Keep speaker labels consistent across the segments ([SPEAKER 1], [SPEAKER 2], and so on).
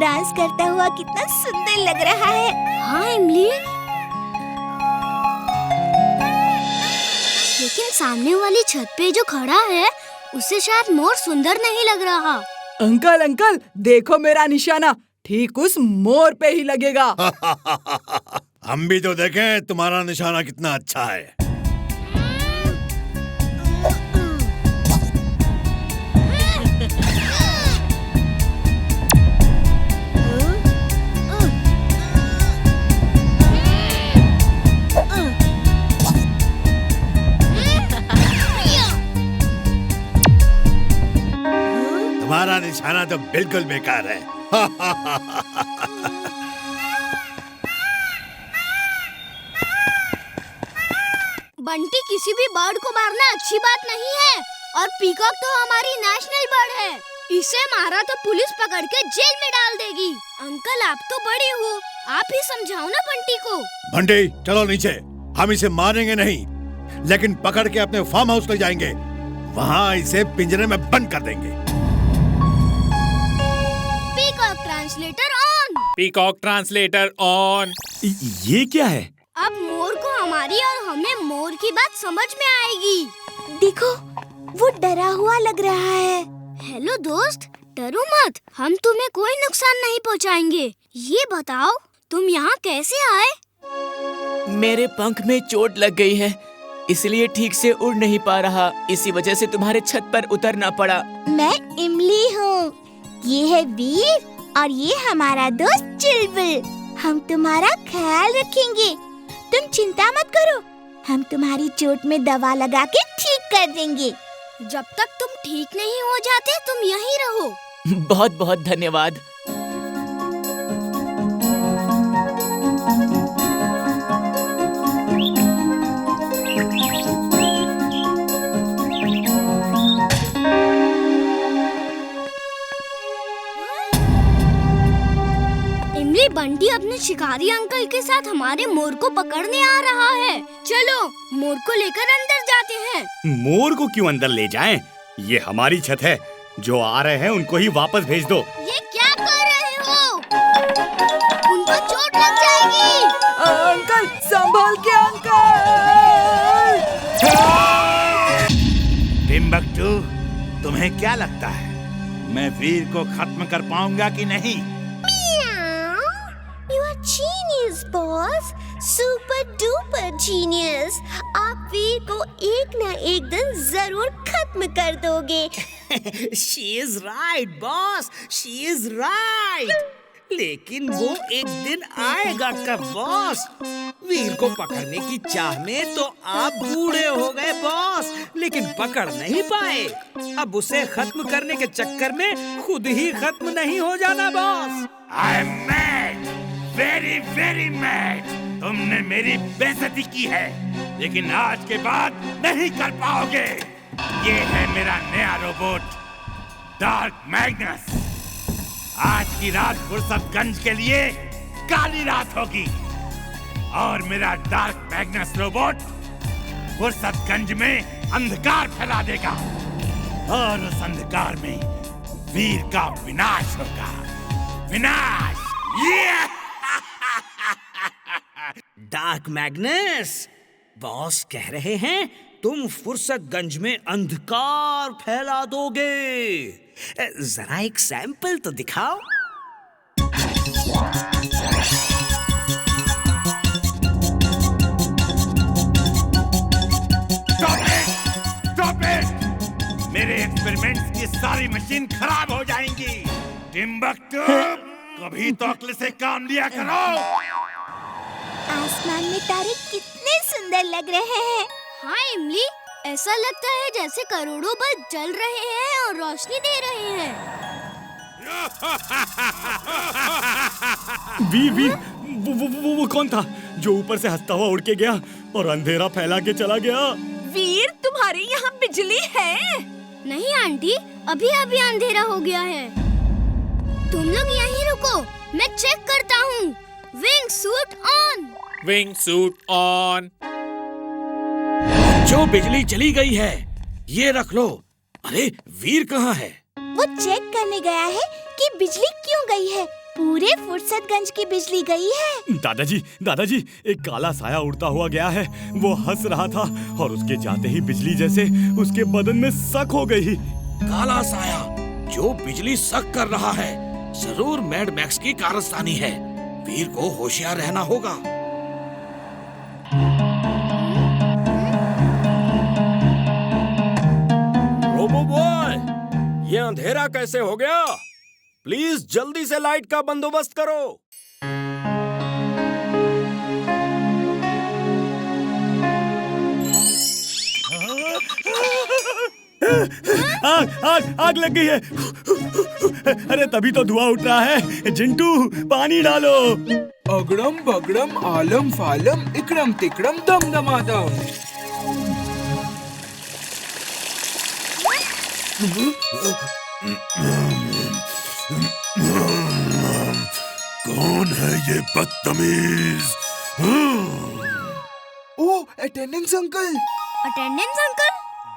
[SPEAKER 1] Dance करता हुआ कितना सुंदर लग रहा है।
[SPEAKER 2] हाँ इमली, लेकिन सामने वाली छत पे जो खड़ा है उसे शायद मोर सुंदर नहीं लग रहा।
[SPEAKER 3] अंकल अंकल, देखो मेरा निशाना ठीक उस मोर पे ही लगेगा।
[SPEAKER 4] हम भी तो देखें तुम्हारा निशाना कितना अच्छा है। तुम्हारा निशाना तो बिल्कुल बेकार है।
[SPEAKER 2] बंटी, किसी भी बर्ड को मारना अच्छी बात नहीं है और पीकॉक तो हमारी नेशनल बर्ड है। इसे मारा तो पुलिस पकड़ के जेल में डाल देगी। अंकल, आप तो बड़े हो, आप ही समझाओ ना बंटी को।
[SPEAKER 4] बंटी चलो नीचे, हम इसे मारेंगे नहीं लेकिन पकड़ के अपने फार्म हाउस ले जाएंगे, वहाँ इसे पिंजरे में बंद कर देंगे।
[SPEAKER 2] Peacock translator on.
[SPEAKER 5] Peacock translator on.
[SPEAKER 6] ये क्या है?
[SPEAKER 2] अब मोर को हमारी और हमें मोर की बात समझ में आएगी।
[SPEAKER 1] देखो, वो डरा हुआ लग रहा है।
[SPEAKER 2] हेलो दोस्त, डरो मत, हम तुम्हें कोई नुकसान नहीं पहुंचाएंगे। ये बताओ, तुम यहाँ कैसे आए?
[SPEAKER 3] मेरे पंख में चोट लग गई है, इसलिए ठीक से उड़ नहीं पा रहा। इसी वजह से तुम्हारे छत पर उतरना पड़ा।
[SPEAKER 1] मैं इमली हूँ, ये है वीर और ये हमारा दोस्त चिलबुल। हम तुम्हारा ख्याल रखेंगे, तुम चिंता मत करो, हम तुम्हारी चोट में दवा लगा के ठीक कर देंगे।
[SPEAKER 2] जब तक तुम ठीक नहीं हो जाते तुम यहीं रहो।
[SPEAKER 3] बहुत बहुत धन्यवाद।
[SPEAKER 2] इमली, बंटी अपने शिकारी अंकल के साथ हमारे मोर को पकड़ने आ रहा है। चलो मोर को लेकर अंदर जाते हैं।
[SPEAKER 6] मोर को क्यों अंदर ले जाएं? ये हमारी छत है, जो आ रहे हैं उनको ही वापस भेज दो।
[SPEAKER 2] ये क्या कर रहे हो? उनको चोट लग जाएगी।
[SPEAKER 3] अंकल संभाल के अंकल।
[SPEAKER 4] टिम्बकटू, तुम्हें क्या लगता है मैं वीर को खत्म कर पाऊंगा कि नहीं?
[SPEAKER 1] You are genius, boss. Super duper genius. आप वीर को एक ना एक दिन जरूर खत्म कर दोगे।
[SPEAKER 7] She is right, boss. She is right. लेकिन वो एक दिन आएगा कब बॉस? वीर को पकड़ने की चाह में तो आप बूढ़े हो गए बॉस, लेकिन पकड़ नहीं पाए। अब उसे खत्म करने के चक्कर में खुद ही खत्म नहीं हो जाना boss.
[SPEAKER 4] I am mad, very very mad. तुमने मेरी बेइज्जती की है, लेकिन आज के बाद नहीं कर पाओगे। ये है मेरा नया रोबोट डार्क मैग्नस। आज की रात फुर्सतगंज के लिए काली रात होगी और मेरा डार्क मैग्नस रोबोट फुर्सतगंज में अंधकार फैला देगा और उस अंधकार में वीर का विनाश होगा। विनाश!
[SPEAKER 7] डार्क मैग्नस, बॉस कह रहे हैं तुम फुर्सतगंज में अंधकार फैला दोगे। जरा एक सैंपल तो दिखाओ।
[SPEAKER 4] Stop it! मेरे एक्सपेरिमेंट्स की सारी मशीन खराब हो जाएंगी। टिम्बकटू, कभी तो अक्ल से काम लिया करो।
[SPEAKER 1] आसमान में तारे कितने सुंदर लग रहे हैं।
[SPEAKER 2] हाँ इमली, ऐसा लगता है जैसे करोड़ों बल्ब जल रहे हैं और रोशनी दे रहे हैं।
[SPEAKER 6] वीर वीर, वो कौन था जो ऊपर से हंसता हुआ उड़ के गया और अंधेरा फैला के चला गया?
[SPEAKER 3] वीर, तुम्हारे यहाँ बिजली है?
[SPEAKER 2] नहीं आंटी, अभी अभी अंधेरा हो गया है। तुम लोग यहीं रुको, मैं चेक करता हूँ। Wing suit on.
[SPEAKER 5] Wing suit on.
[SPEAKER 7] जो बिजली चली गई है ये रख लो। अरे वीर कहाँ है?
[SPEAKER 1] वो चेक करने गया है कि बिजली क्यों गई है। पूरे फुर्सतगंज की बिजली गई है।
[SPEAKER 6] दादाजी, एक काला साया उड़ता हुआ गया है। वो हंस रहा था और उसके जाते ही बिजली जैसे उसके बदन में शक हो गई।
[SPEAKER 8] काला साया जो बिजली शक कर रहा है, जरूर मैड मैक्स की कारस्तानी है। वीर को होशियार रहना होगा।
[SPEAKER 9] रोबो बॉय, ये अंधेरा कैसे हो गया? प्लीज जल्दी से लाइट का बंदोबस्त करो।
[SPEAKER 6] आग लग गई है। अरे तभी तो धुआं उठ रहा है। जिंटू, पानी डालो।
[SPEAKER 10] अगड़म बगड़म आलम फालम इकड़म तिकड़म दम दमादम।
[SPEAKER 4] कौन है ये बदतमीज?
[SPEAKER 10] ओह, अटेंडेंस अंकल।
[SPEAKER 2] Attendance uncle?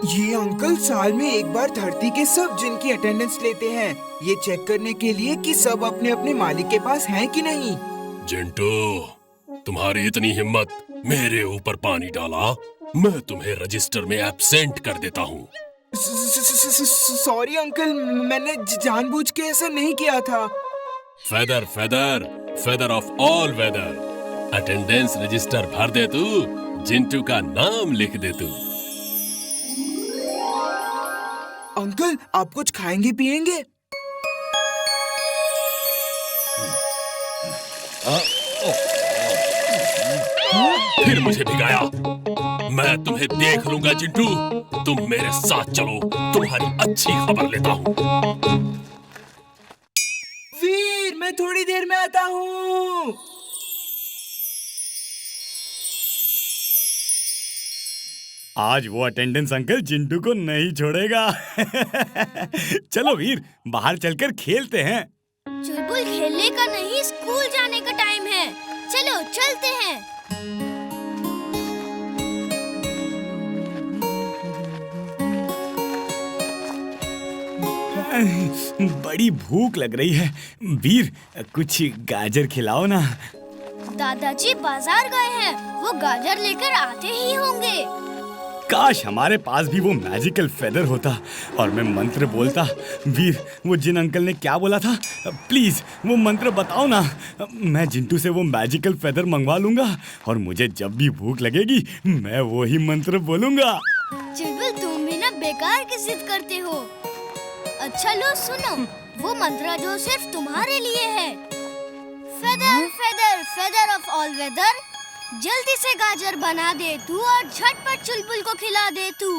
[SPEAKER 10] ये अंकल साल में एक बार धरती के सब जिन की अटेंडेंस लेते हैं, ये चेक करने के लिए कि सब अपने अपने मालिक के पास हैं कि नहीं।
[SPEAKER 11] जिंटू, तुम्हारी इतनी हिम्मत, मेरे ऊपर पानी डाला, मैं तुम्हें रजिस्टर में एब्सेंट कर देता हूँ।
[SPEAKER 10] सॉरी अंकल, मैंने जानबूझ के ऐसा नहीं किया था।
[SPEAKER 11] Feather feather feather of all weather, attendance register भर दे तू, जिंटू का नाम लिख दे तू।
[SPEAKER 10] अंकल, आप कुछ खाएंगे पिएंगे?
[SPEAKER 11] फिर मुझे भिगाया। मैं तुम्हें देख लूंगा जिंटू। तुम मेरे साथ चलो, तुम्हारी अच्छी खबर लेता हूँ।
[SPEAKER 10] वीर, मैं थोड़ी देर में आता हूँ।
[SPEAKER 6] आज वो अटेंडेंस अंकल जिंटू को नहीं छोड़ेगा। चलो वीर, बाहर चलकर खेलते हैं।
[SPEAKER 2] चुलबुल, खेलने का नहीं, स्कूल जाने का टाइम है। चलो चलते हैं।
[SPEAKER 6] बड़ी भूख लग रही है। वीर, कुछ गाजर खिलाओ ना।
[SPEAKER 2] दादाजी बाजार गए हैं, वो गाजर लेकर आते ही होंगे।
[SPEAKER 6] काश हमारे पास भी वो मैजिकल फेदर होता और मैं मंत्र बोलता। वीर, वो जिन अंकल ने क्या बोला था? प्लीज वो मंत्र बताओ ना। मैं जिंटू से वो मैजिकल फेदर मंगवा लूंगा और मुझे जब भी भूख लगेगी मैं वो ही मंत्र बोलूंगा।
[SPEAKER 2] चुलबुल, तुम भी ना बेकार की जिद करते हो। अच्छा लो सुनो, वो मंत्र जो सिर्फ तुम्हारे लिए है। Feather feather feather of all weather, जल्दी से गाजर बना दे तू और झटपट चुलबुल को खिला दे तू।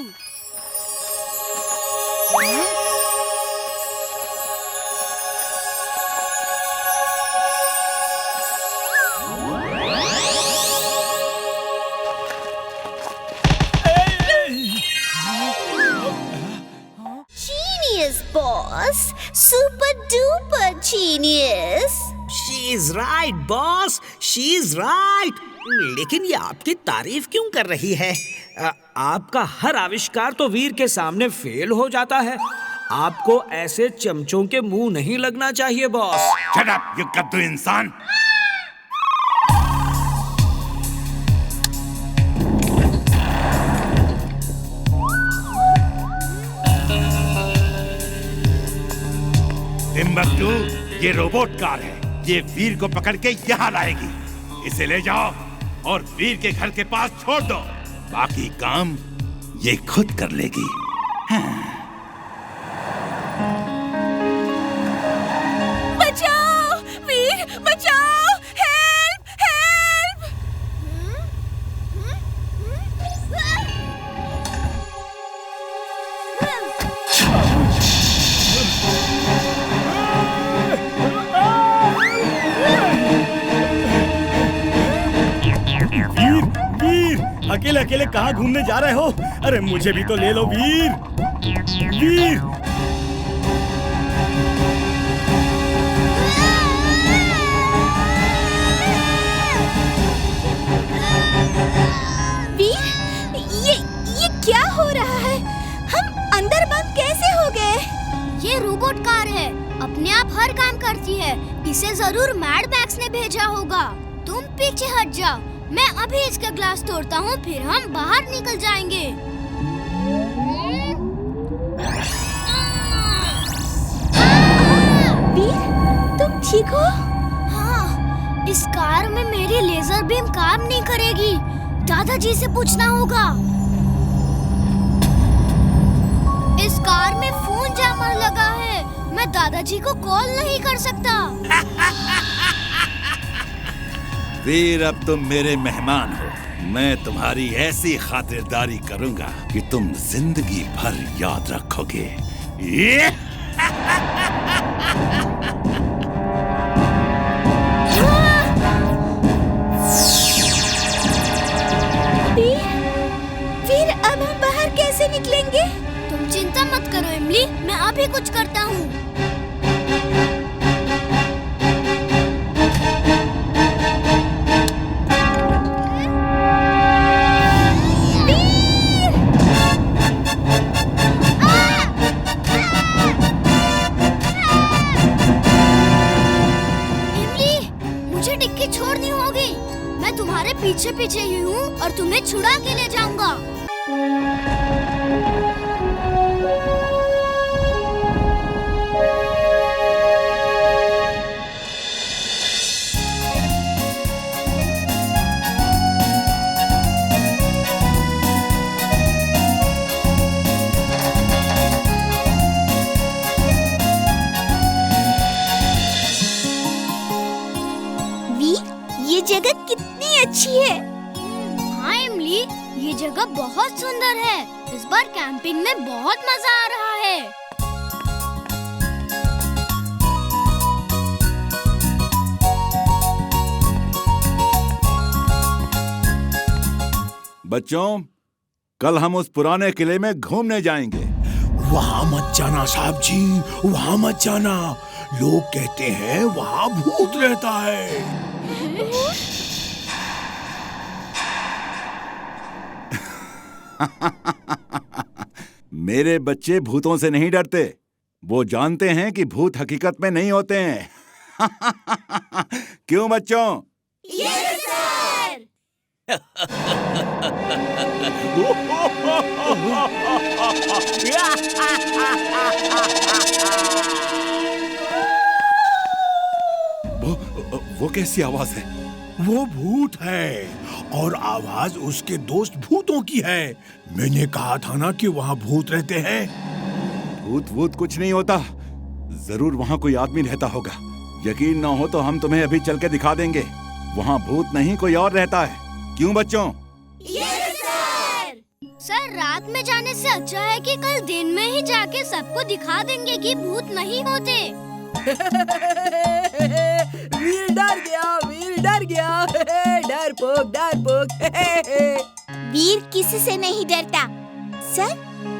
[SPEAKER 1] Genius, boss. Super duper genius.
[SPEAKER 7] She is right, boss. She is right. लेकिन ये आपकी तारीफ क्यों कर रही है? आपका हर आविष्कार तो वीर के सामने फेल हो जाता है। आपको ऐसे चमचों के मुंह नहीं लगना चाहिए, बॉस।
[SPEAKER 4] Shut up, you कद्दू इंसान। टिम्बकटू, ये रोबोट कार है। ये वीर को पकड़ के यहाँ लाएगी। इसे ले जाओ और वीर के घर के पास छोड़ दो। बाकी काम ये खुद कर लेगी।
[SPEAKER 1] बचाओ वीर, बचाओ। Help help.
[SPEAKER 6] वीर, अकेले अकेले कहाँ घूमने जा रहे हो? अरे मुझे भी तो ले लो वीर। वीर,
[SPEAKER 1] ये क्या हो रहा है? हम अंदर बंद कैसे हो गए?
[SPEAKER 2] ये रोबोट कार है। अपने आप हर काम करती है। इसे जरूर मैड मैक्स ने भेजा होगा। तुम पीछे हट जाओ, मैं अभी इसका ग्लास तोड़ता हूँ, फिर हम बाहर निकल जाएंगे।
[SPEAKER 1] वीर, तुम ठीक हो?
[SPEAKER 2] हाँ, इस कार में मेरी लेजर बीम काम नहीं करेगी। दादाजी से पूछना होगा। इस कार में फोन जैमर लगा है, मैं दादाजी को कॉल नहीं कर सकता।
[SPEAKER 4] वीर, अब तुम मेरे मेहमान हो। मैं तुम्हारी ऐसी खातिरदारी करूंगा कि तुम जिंदगी भर याद रखोगे। ये
[SPEAKER 1] वीर, अब हम बाहर कैसे निकलेंगे?
[SPEAKER 2] तुम चिंता मत करो इमली, मैं अभी कुछ करता हूँ। पीछे पीछे ही हूँ और तुम्हें छुड़ा के ले जाऊंगा।
[SPEAKER 1] ये जगह कितनी अच्छी है।
[SPEAKER 2] हाँ इमली, ये जगह बहुत सुंदर है। इस बार कैंपिंग में बहुत मजा आ रहा है।
[SPEAKER 4] बच्चों, कल हम उस पुराने किले में घूमने जाएंगे।
[SPEAKER 11] वहाँ मत जाना साहब जी, वहाँ मत जाना। लोग कहते हैं वहाँ भूत रहता है।
[SPEAKER 4] मेरे बच्चे भूतों से नहीं डरते। वो जानते हैं कि भूत हकीकत में नहीं होते हैं। क्यों बच्चों?
[SPEAKER 2] Yes sir.
[SPEAKER 4] वो कैसी आवाज है?
[SPEAKER 11] वो भूत है और आवाज उसके दोस्त भूतों की है। मैंने कहा था ना कि वहाँ भूत रहते हैं।
[SPEAKER 4] भूत कुछ नहीं होता। जरूर वहाँ कोई आदमी रहता होगा। यकीन ना हो तो हम तुम्हें अभी चल के दिखा देंगे। वहाँ भूत नहीं कोई और रहता है। क्यों बच्चों?
[SPEAKER 2] Yes sir. सर, रात में जाने से अच्छा है कि कल दिन में ही जाके सबको दिखा देंगे कि भूत नहीं होते।
[SPEAKER 12] वीर डर गया। डरपोक।
[SPEAKER 1] वीर किसी से नहीं डरता। सर,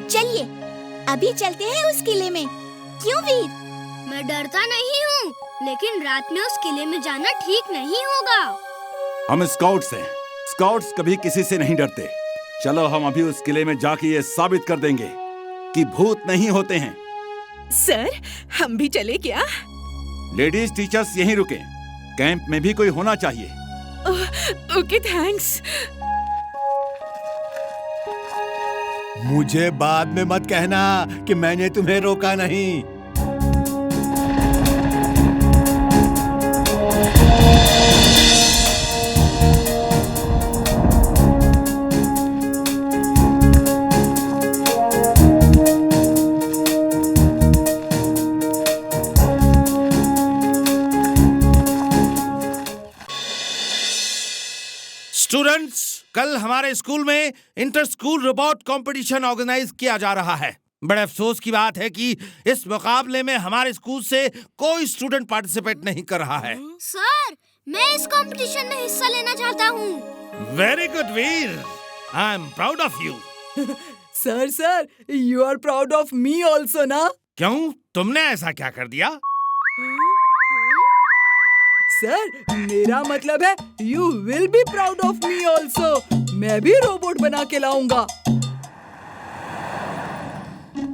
[SPEAKER 1] चलिए अभी चलते हैं उस किले में। क्यों वीर?
[SPEAKER 2] मैं डरता नहीं हूँ, लेकिन रात में उस किले में जाना ठीक नहीं होगा।
[SPEAKER 4] हम स्काउट्स हैं। स्काउट्स कभी किसी से नहीं डरते। चलो हम अभी उस किले में जाके ये साबित कर देंगे कि भूत नहीं होते हैं।
[SPEAKER 12] सर, हम भी चले क्या?
[SPEAKER 4] लेडीज टीचर्स यहीं रुके। कैंप में भी कोई होना चाहिए।
[SPEAKER 12] Okay, thanks.
[SPEAKER 11] मुझे बाद में मत कहना कि मैंने तुम्हें रोका नहीं।
[SPEAKER 8] स्टूडेंट्स, कल हमारे स्कूल में inter school robot competition organise किया जा रहा है। बड़े अफसोस की बात है कि इस मुकाबले में हमारे स्कूल से कोई स्टूडेंट पार्टिसिपेट नहीं कर रहा है।
[SPEAKER 2] सर, मैं इस कंपटीशन में हिस्सा लेना चाहता हूँ।
[SPEAKER 8] Very good Veer, I am proud of you.
[SPEAKER 12] Sir, you are proud of me also ना?
[SPEAKER 8] क्यों, तुमने ऐसा क्या कर दिया?
[SPEAKER 12] सर, मेरा मतलब है you will be proud of me also. मैं भी रोबोट बना के लाऊंगा।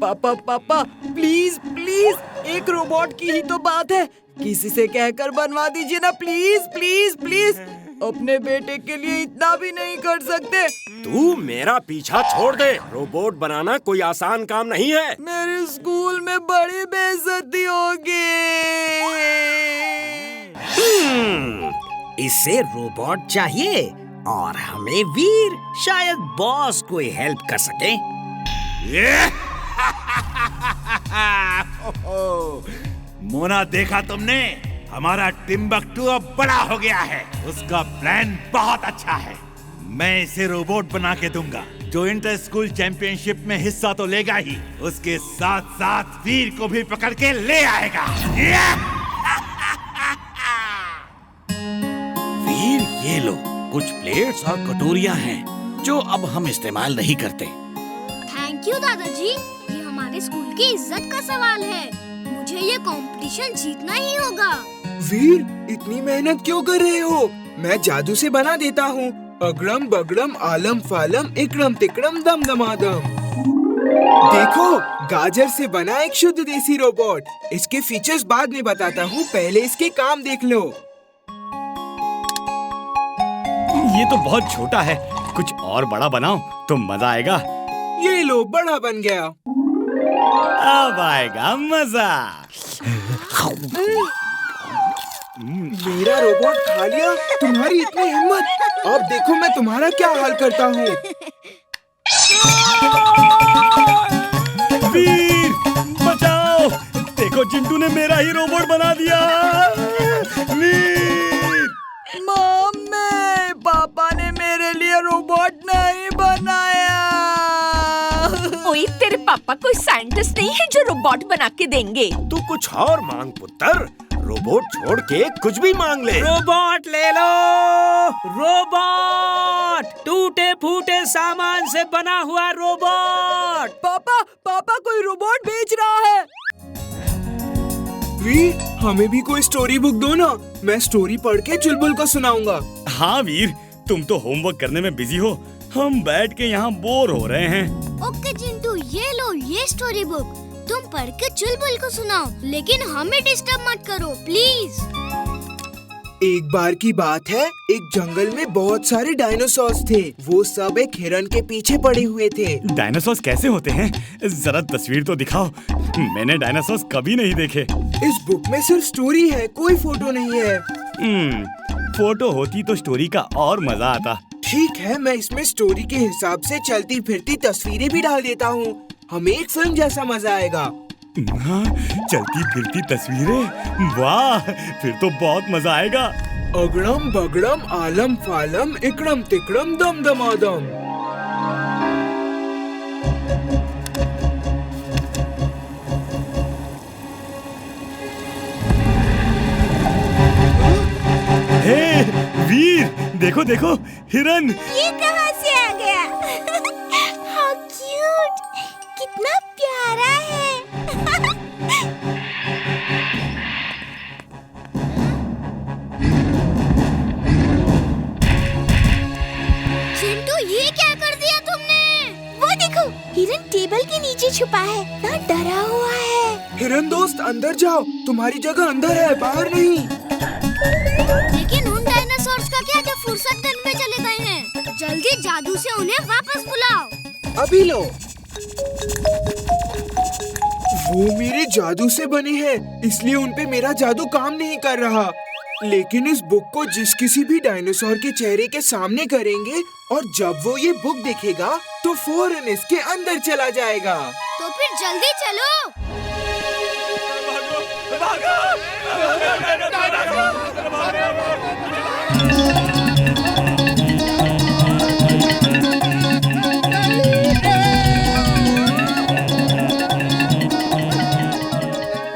[SPEAKER 12] पापा, प्लीज एक रोबोट की ही तो बात है, किसी से कहकर बनवा दीजिए ना प्लीज प्लीज प्लीज। अपने बेटे के लिए इतना भी नहीं कर सकते?
[SPEAKER 9] तू मेरा पीछा छोड़ दे। रोबोट बनाना कोई आसान काम नहीं है।
[SPEAKER 12] मेरे स्कूल में बड़ी बेइज्जती होगी।
[SPEAKER 7] इसे रोबोट चाहिए और हमें वीर। शायद बॉस कोई हेल्प कर सके।
[SPEAKER 4] मोना, देखा तुमने? हमारा टिम्बकटू अब बड़ा हो गया है। उसका प्लान बहुत अच्छा है। मैं इसे रोबोट बना के दूंगा जो इंटर स्कूल चैंपियनशिप में हिस्सा तो लेगा ही, उसके साथ साथ वीर को भी पकड़ के ले आएगा।
[SPEAKER 13] वीर, ये लो, कुछ प्लेट्स और कटोरियां हैं जो अब हम इस्तेमाल नहीं करते।
[SPEAKER 2] थैंक यू दादाजी, ये हमारे स्कूल की इज्जत का सवाल है। मुझे ये कंपटीशन जीतना ही होगा।
[SPEAKER 10] वीर, इतनी मेहनत क्यों कर रहे हो? मैं जादू से बना देता हूँ। अगड़म बगड़म आलम फालम इकड़म तिकड़म दम दमादम। देखो, गाजर से बना एक शुद्ध देसी रोबोट। इसके फीचर्स बाद में बताता हूँ, पहले इसके काम देख लो।
[SPEAKER 6] ये तो बहुत छोटा है, कुछ और बड़ा बनाओ तो मजा आएगा।
[SPEAKER 10] ये लो, बड़ा बन गया।
[SPEAKER 6] अब आएगा मजा।
[SPEAKER 10] मेरा रोबोट खा लिया? तुम्हारी इतनी हिम्मत! अब देखो मैं तुम्हारा क्या हाल करता हूँ।
[SPEAKER 6] वीर, बचाओ! देखो, चिंटू ने मेरा ही रोबोट बना दिया। वीर!
[SPEAKER 12] मम्मी, पापा ने मेरे लिए रोबोट नहीं बनाया।
[SPEAKER 14] ओए, तेरे पापा कोई साइंटिस्ट नहीं है जो रोबोट बना के देंगे।
[SPEAKER 9] तू कुछ और मांग पुत्र, रोबोट छोड़ के कुछ भी मांग ले।
[SPEAKER 7] रोबोट ले लो, रोबोट, टूटे फूटे सामान से बना हुआ रोबोट।
[SPEAKER 12] पापा कोई रोबोट बेच रहा है।
[SPEAKER 10] वीर, हमें भी कोई स्टोरी बुक दो ना, मैं स्टोरी पढ़ के चुलबुल को सुनाऊंगा।
[SPEAKER 6] हाँ वीर, तुम तो होमवर्क करने में बिजी हो, हम बैठ के यहाँ बोर हो रहे हैं।
[SPEAKER 2] ओके चिंटू, ये लो ये स्टोरी बुक, तुम पढ़ के चुलबुल को सुनाओ, लेकिन हमें डिस्टर्ब मत करो प्लीज।
[SPEAKER 10] एक बार की बात है, एक जंगल में बहुत सारे डायनासोर्स थे। वो सब एक हिरन के पीछे पड़े हुए थे।
[SPEAKER 6] डायनासोर्स कैसे होते हैं? जरा तस्वीर तो दिखाओ, मैंने डायनासोर्स कभी नहीं देखे।
[SPEAKER 10] इस बुक में सिर्फ स्टोरी है, कोई फोटो नहीं है।
[SPEAKER 6] फोटो होती तो स्टोरी का और मजा आता।
[SPEAKER 10] ठीक है, मैं इसमें स्टोरी के हिसाब से चलती फिरती तस्वीरें भी डाल देता हूँ, हमें एक फिल्म जैसा मजा आएगा।
[SPEAKER 6] हाँ, चलती फिरती तस्वीरें, वाह, फिर तो बहुत मजा आएगा।
[SPEAKER 10] अगड़म बगड़म आलम फालम इकड़म तिकड़म दम दमादम।
[SPEAKER 6] हे वीर, देखो देखो, हिरन।
[SPEAKER 1] ये कहाँ से आ गया? हाउ क्यूट, कितना प्यारा है।
[SPEAKER 2] चिंटू, ये क्या कर दिया तुमने?
[SPEAKER 1] वो देखो, हिरन टेबल के नीचे छुपा है, ना डरा हुआ है।
[SPEAKER 10] हिरन दोस्त, अंदर जाओ, तुम्हारी जगह अंदर है, बाहर नहीं।
[SPEAKER 2] लेकिन उन डायनासोर्स का क्या जो फुर्सत दिन में चले गए हैं? जल्दी जादू से उन्हें वापस बुलाओ।
[SPEAKER 10] अभी लो। वो मेरे जादू से बने हैं, इसलिए उनपे मेरा जादू काम नहीं कर रहा। लेकिन इस बुक को जिस किसी भी डायनासोर के चेहरे के सामने करेंगे और जब वो ये बुक देखेगा तो फौरन इसके अंदर चला जाएगा।
[SPEAKER 2] तो फिर जल्दी चलो।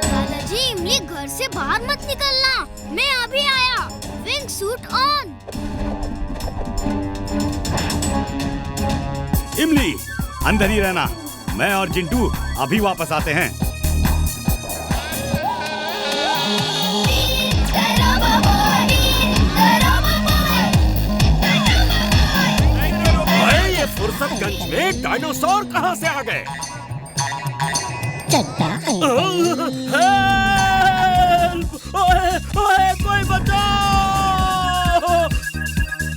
[SPEAKER 2] दादाजी, इमली घर से बाहर मत निकलना, मैं अभी आया। Wing suit on.
[SPEAKER 6] इमली, अंदर ही रहना, मैं और चिंटू अभी वापस आते हैं।
[SPEAKER 9] ये फुर्सतगंज में डायनासोर कहाँ से आ गए?
[SPEAKER 15] चड्डा है।